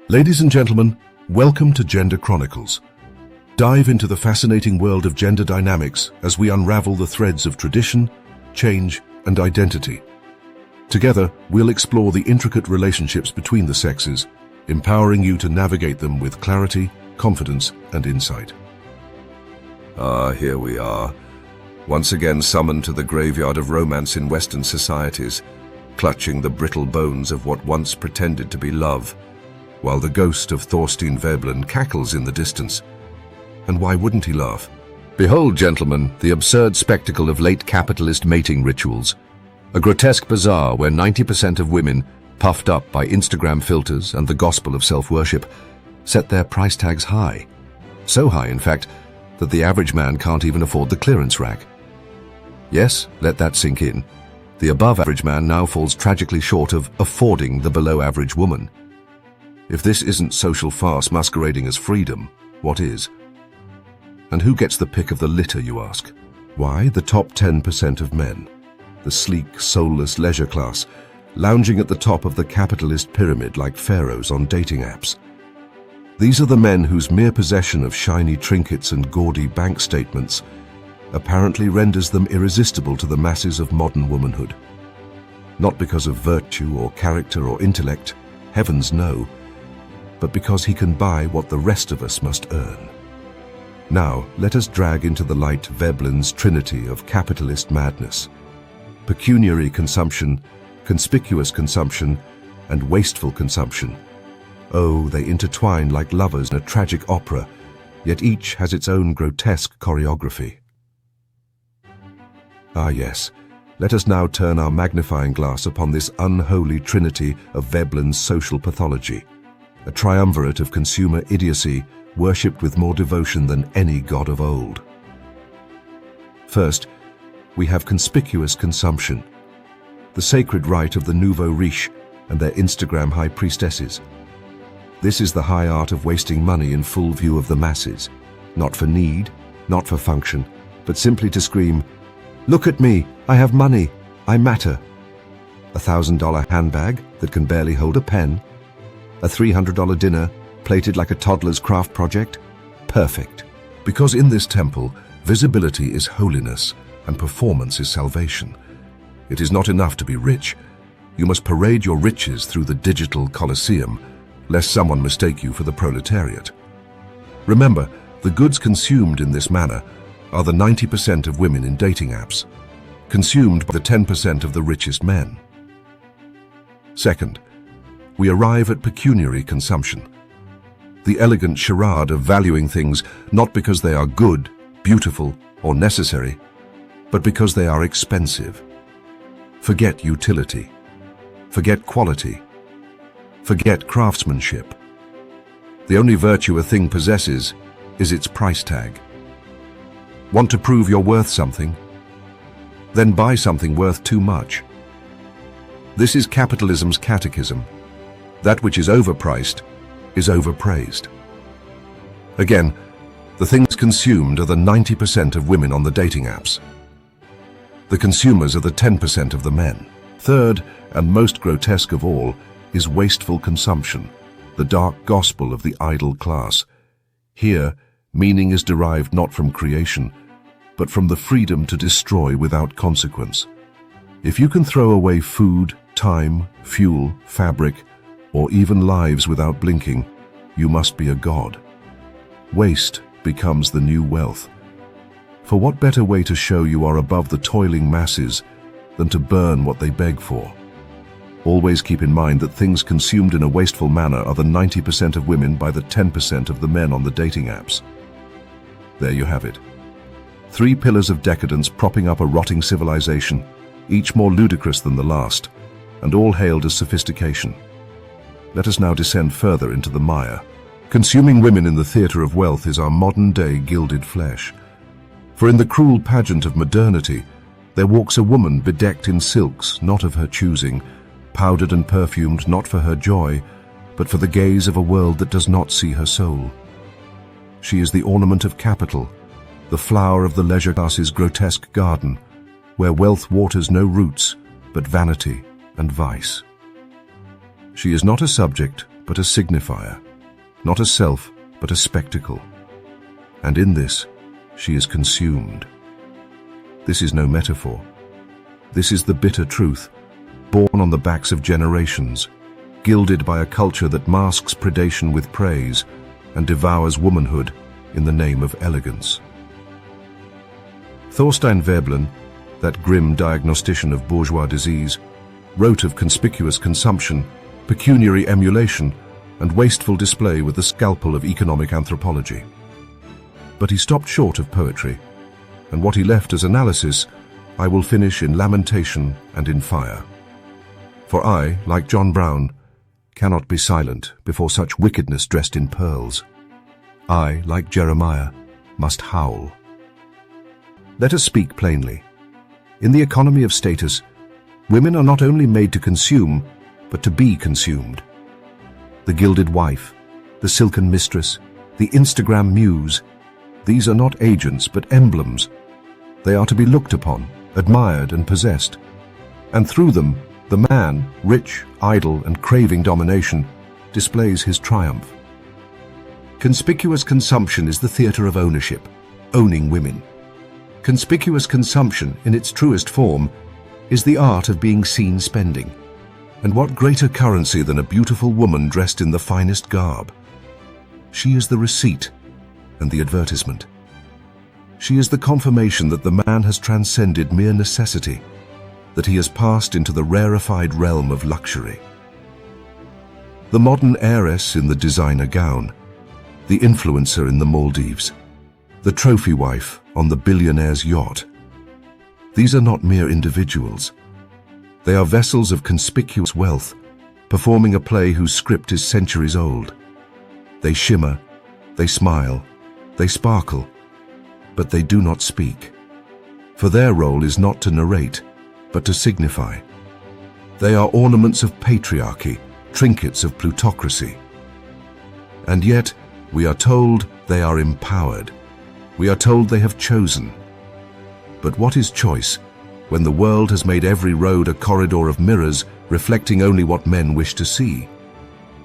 Ladies and gentlemen, welcome to Gender Chronicles. Dive into the fascinating world of gender dynamics as we unravel the threads of tradition, change, and identity. Together, we'll explore the intricate relationships between the sexes, empowering you to navigate them with clarity, confidence, and insight. Here we are, once again summoned to the graveyard of romance in Western societies, clutching the brittle bones of what once pretended to be love, while the ghost of Thorstein Veblen cackles in the distance. And why wouldn't he laugh? Behold, gentlemen, the absurd spectacle of late capitalist mating rituals. A grotesque bazaar where 90% of women, puffed up by Instagram filters and the gospel of self-worship, set their price tags high. So high, in fact, that the average man can't even afford the clearance rack. Yes, let that sink in. The above-average man now falls tragically short of affording the below-average woman. If this isn't social farce masquerading as freedom, what is? And who gets the pick of the litter, you ask? Why, the top 10% of men, the sleek, soulless leisure class, lounging at the top of the capitalist pyramid like pharaohs on dating apps. These are the men whose mere possession of shiny trinkets and gaudy bank statements apparently renders them irresistible to the masses of modern womanhood. Not because of virtue or character or intellect, heavens no, but because he can buy what the rest of us must earn. Now, let us drag into the light Veblen's trinity of capitalist madness. Pecuniary consumption, conspicuous consumption, and wasteful consumption. Oh, they intertwine like lovers in a tragic opera, yet each has its own grotesque choreography. Ah yes, let us now turn our magnifying glass upon this unholy trinity of Veblen's social pathology. A triumvirate of consumer idiocy worshipped with more devotion than any god of old. First, we have conspicuous consumption, the sacred rite of the nouveau riche and their Instagram high priestesses. This is the high art of wasting money in full view of the masses, not for need, not for function, but simply to scream, "Look at me, I have money, I matter." A $1,000 handbag that can barely hold a pen, a $300 dinner plated like a toddler's craft project? Perfect. Because in this temple, visibility is holiness and performance is salvation. It is not enough to be rich. You must parade your riches through the digital Colosseum, lest someone mistake you for the proletariat. Remember, the goods consumed in this manner are the 90% of women in dating apps, consumed by the 10% of the richest men. Second, we arrive at pecuniary consumption, the elegant charade of valuing things not because they are good, beautiful, or necessary, but because they are expensive. Forget utility. Forget quality. Forget craftsmanship. The only virtue a thing possesses is its price tag. Want to prove you're worth something? Then buy something worth too much. This is capitalism's catechism. That which is overpriced is overpraised. Again, the things consumed are the 90% of women on the dating apps. The consumers are the 10% of the men. Third, and most grotesque of all, is wasteful consumption, the dark gospel of the idle class. Here, meaning is derived not from creation, but from the freedom to destroy without consequence. If you can throw away food, time, fuel, fabric, or even lives without blinking, you must be a god. Waste becomes the new wealth. For what better way to show you are above the toiling masses than to burn what they beg for? Always keep in mind that things consumed in a wasteful manner are the 90% of women by the 10% of the men on the dating apps. There you have it. 3 pillars of decadence propping up a rotting civilization, each more ludicrous than the last, and all hailed as sophistication. Let us now descend further into the mire. Consuming women in the theatre of wealth is our modern-day gilded flesh. For in the cruel pageant of modernity, there walks a woman bedecked in silks, not of her choosing, powdered and perfumed not for her joy, but for the gaze of a world that does not see her soul. She is the ornament of capital, the flower of the leisure class's grotesque garden, where wealth waters no roots but vanity and vice. She is not a subject, but a signifier, not a self, but a spectacle. And in this, she is consumed. This is no metaphor. This is the bitter truth, born on the backs of generations, gilded by a culture that masks predation with praise and devours womanhood in the name of elegance. Thorstein Veblen, that grim diagnostician of bourgeois disease, wrote of conspicuous consumption, pecuniary emulation, and wasteful display with the scalpel of economic anthropology. But he stopped short of poetry, and what he left as analysis I will finish in lamentation and in fire. For I, like John Brown, cannot be silent before such wickedness dressed in pearls. I, like Jeremiah, must howl. Let us speak plainly. In the economy of status, women are not only made to consume, but to be consumed. The gilded wife, the silken mistress, the Instagram muse, these are not agents but emblems. They are to be looked upon, admired and possessed. And through them, the man, rich, idle and craving domination, displays his triumph. Conspicuous consumption is the theatre of ownership, owning women. Conspicuous consumption, in its truest form, is the art of being seen spending. And what greater currency than a beautiful woman dressed in the finest garb? She is the receipt and the advertisement. She is the confirmation that the man has transcended mere necessity, that he has passed into the rarefied realm of luxury. The modern heiress in the designer gown, the influencer in the Maldives, the trophy wife on the billionaire's yacht. These are not mere individuals. They are vessels of conspicuous wealth, performing a play whose script is centuries old. They shimmer, they smile, they sparkle, but they do not speak. For their role is not to narrate, but to signify. They are ornaments of patriarchy, trinkets of plutocracy. And yet, we are told they are empowered. We are told they have chosen. But what is choice when the world has made every road a corridor of mirrors reflecting only what men wish to see?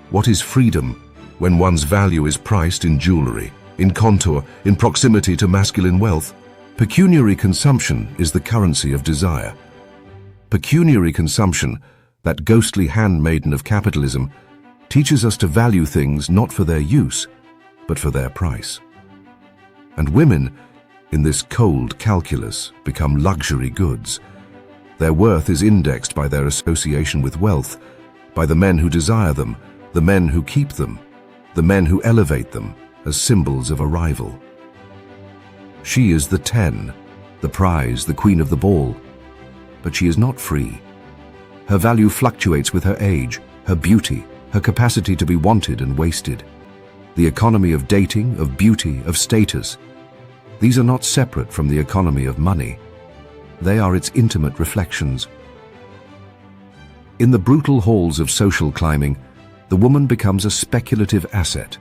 What is freedom when one's value is priced in jewelry, in contour, in proximity to masculine wealth? Pecuniary consumption is the currency of desire. Pecuniary consumption, that ghostly handmaiden of capitalism, teaches us to value things not for their use, but for their price. And women, in this cold calculus, become luxury goods. Their worth is indexed by their association with wealth, by the men who desire them, the men who keep them, the men who elevate them as symbols of arrival. She is the 10, the prize, the queen of the ball. But she is not free. Her value fluctuates with her age, her beauty, her capacity to be wanted and wasted. The economy of dating, of beauty, of status, these are not separate from the economy of money. They are its intimate reflections. In the brutal halls of social climbing, the woman becomes a speculative asset.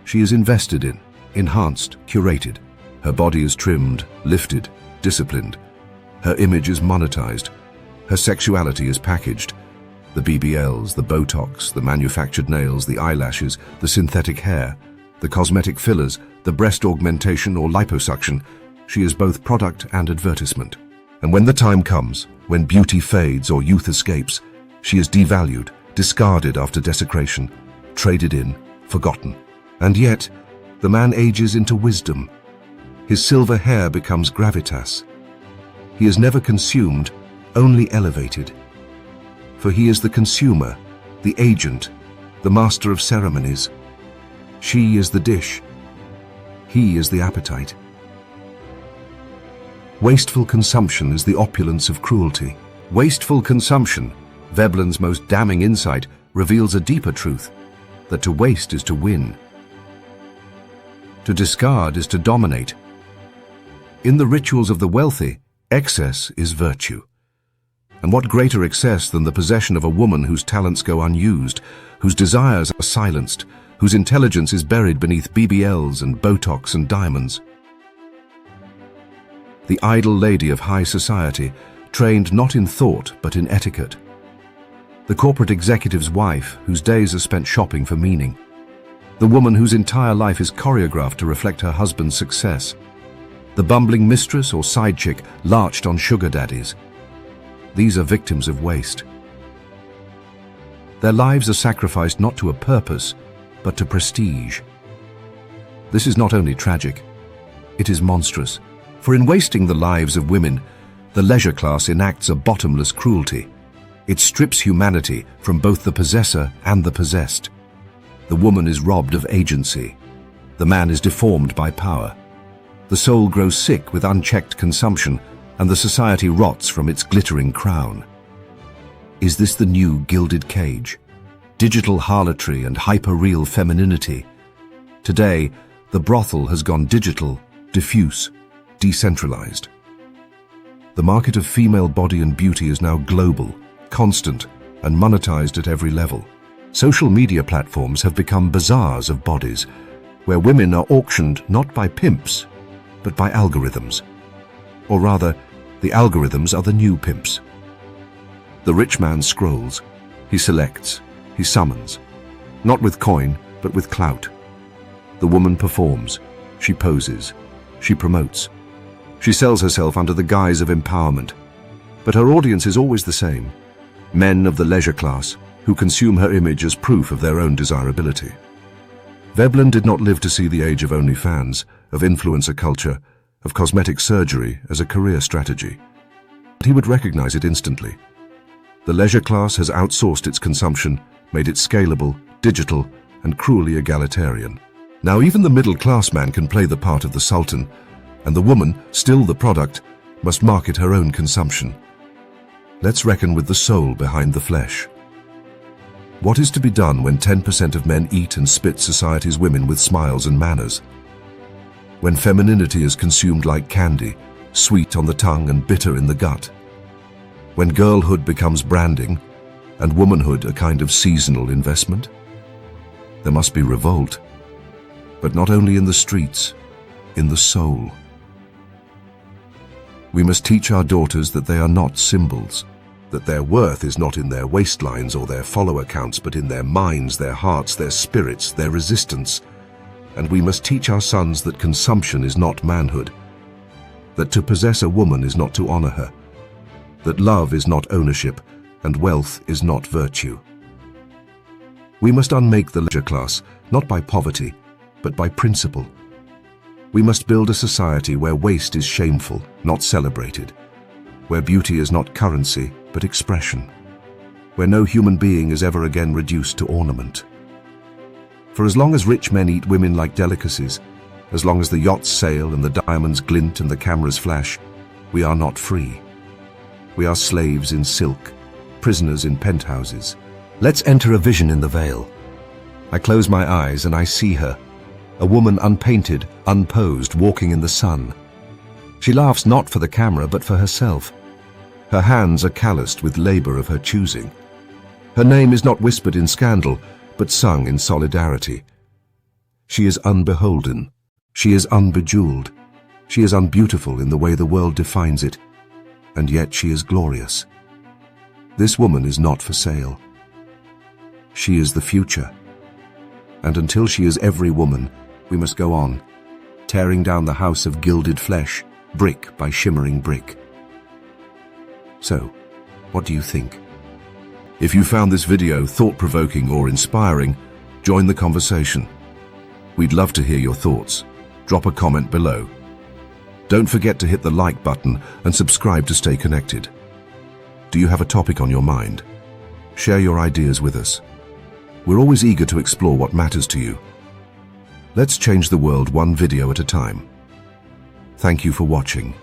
She is invested in, enhanced, curated. Her body is trimmed, lifted, disciplined. Her image is monetized. Her sexuality is packaged. The BBLs, the Botox, the manufactured nails, the eyelashes, the synthetic hair, the cosmetic fillers, the breast augmentation or liposuction, she is both product and advertisement. And when the time comes, when beauty fades or youth escapes, she is devalued, discarded after desecration, traded in, forgotten. And yet, the man ages into wisdom. His silver hair becomes gravitas. He is never consumed, only elevated. For he is the consumer, the agent, the master of ceremonies. She is the dish. He is the appetite. Wasteful consumption is the opulence of cruelty. Wasteful consumption, Veblen's most damning insight, reveals a deeper truth, that to waste is to win. To discard is to dominate. In the rituals of the wealthy, excess is virtue. And what greater excess than the possession of a woman whose talents go unused, whose desires are silenced, whose intelligence is buried beneath BBLs and Botox and diamonds. The idle lady of high society, trained not in thought but in etiquette. The corporate executive's wife, whose days are spent shopping for meaning. The woman whose entire life is choreographed to reflect her husband's success. The bumbling mistress or side chick larched on sugar daddies. These are victims of waste. Their lives are sacrificed not to a purpose, but to prestige. This is not only tragic, it is monstrous. For in wasting the lives of women, the leisure class enacts a bottomless cruelty. It strips humanity from both the possessor and the possessed. The woman is robbed of agency. The man is deformed by power. The soul grows sick with unchecked consumption, and the society rots from its glittering crown. Is this the new gilded cage? Digital harlotry and hyper-real femininity. Today, the brothel has gone digital, diffuse, decentralized. The market of female body and beauty is now global, constant, and monetized at every level. Social media platforms have become bazaars of bodies, where women are auctioned not by pimps, but by algorithms. Or rather, the algorithms are the new pimps. The rich man scrolls, he selects, he summons, not with coin, but with clout. The woman performs, she poses, she promotes. She sells herself under the guise of empowerment. But her audience is always the same: men of the leisure class who consume her image as proof of their own desirability. Veblen did not live to see the age of OnlyFans, of influencer culture, of cosmetic surgery as a career strategy. But he would recognize it instantly. The leisure class has outsourced its consumption, made it scalable, digital, and cruelly egalitarian. Now even the middle-class man can play the part of the sultan, and the woman, still the product, must market her own consumption. Let's reckon with the soul behind the flesh. What is to be done when 10% of men eat and spit society's women with smiles and manners? When femininity is consumed like candy, sweet on the tongue and bitter in the gut? When girlhood becomes branding, and womanhood a kind of seasonal investment? There must be revolt, but not only in the streets, in the soul. We must teach our daughters that they are not symbols, that their worth is not in their waistlines or their follower counts, but in their minds, their hearts, their spirits, their resistance. And we must teach our sons that consumption is not manhood, that to possess a woman is not to honor her, that love is not ownership, and wealth is not virtue. We must unmake the leisure class, not by poverty, but by principle. We must build a society where waste is shameful, not celebrated, where beauty is not currency, but expression, where no human being is ever again reduced to ornament. For as long as rich men eat women like delicacies, as long as the yachts sail and the diamonds glint and the cameras flash, we are not free. We are slaves in silk, prisoners in penthouses. Let's enter a vision in the veil. I close my eyes and I see her, a woman unpainted, unposed, walking in the sun. She laughs not for the camera, but for herself. Her hands are calloused with labor of her choosing. Her name is not whispered in scandal, but sung in solidarity. She is unbeholden. She is unbejeweled. She is unbeautiful in the way the world defines it, and yet she is glorious. This woman is not for sale. She is the future. And until she is every woman, we must go on, tearing down the house of gilded flesh, brick by shimmering brick. So, what do you think? If you found this video thought-provoking or inspiring, join the conversation. We'd love to hear your thoughts. Drop a comment below. Don't forget to hit the like button and subscribe to stay connected. Do you have a topic on your mind? Share your ideas with us. We're always eager to explore what matters to you. Let's change the world one video at a time. Thank you for watching.